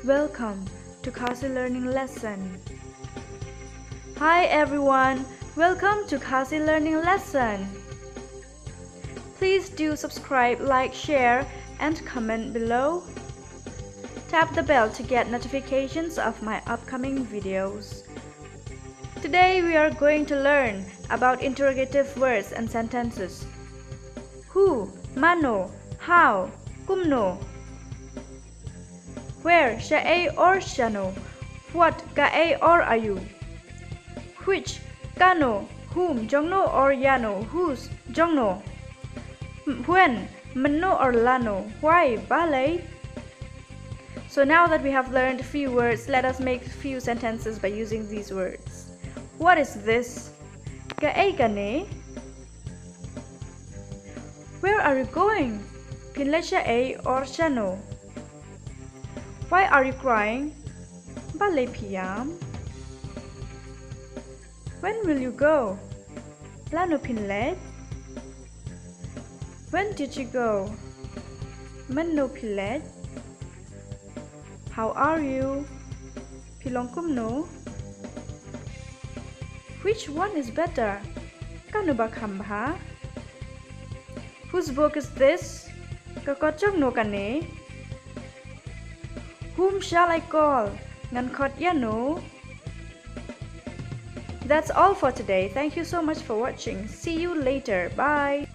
Welcome to Khasi Learning Lesson. Hi everyone, welcome to Khasi Learning Lesson. Please do subscribe, like, share, and comment below. Tap the bell to get notifications of my upcoming videos. Today we are going to learn about interrogative words and sentences. Who, mano, how, kumno. Where, sha'e or shano. What, ka'e or are you. Which, kano, whom, jongno or yano, whose, jongno. When, mano or lano, why, balay. So now that we have learned a few words, let us make few sentences by using these words. What is this? Ka'e kane. Where are you going? Pinle sha'e or shano. Why are you crying? Balay piyam. When will you go? Lano pinlet. When did you go? Manno pilet. How are you? Pilongkumno. Which one is better? Kanubakamba. Whose book is this? Kakotjong no kane. Whom shall I call? Ngankot yano. That's all for today. Thank you so much for watching. See you later. Bye.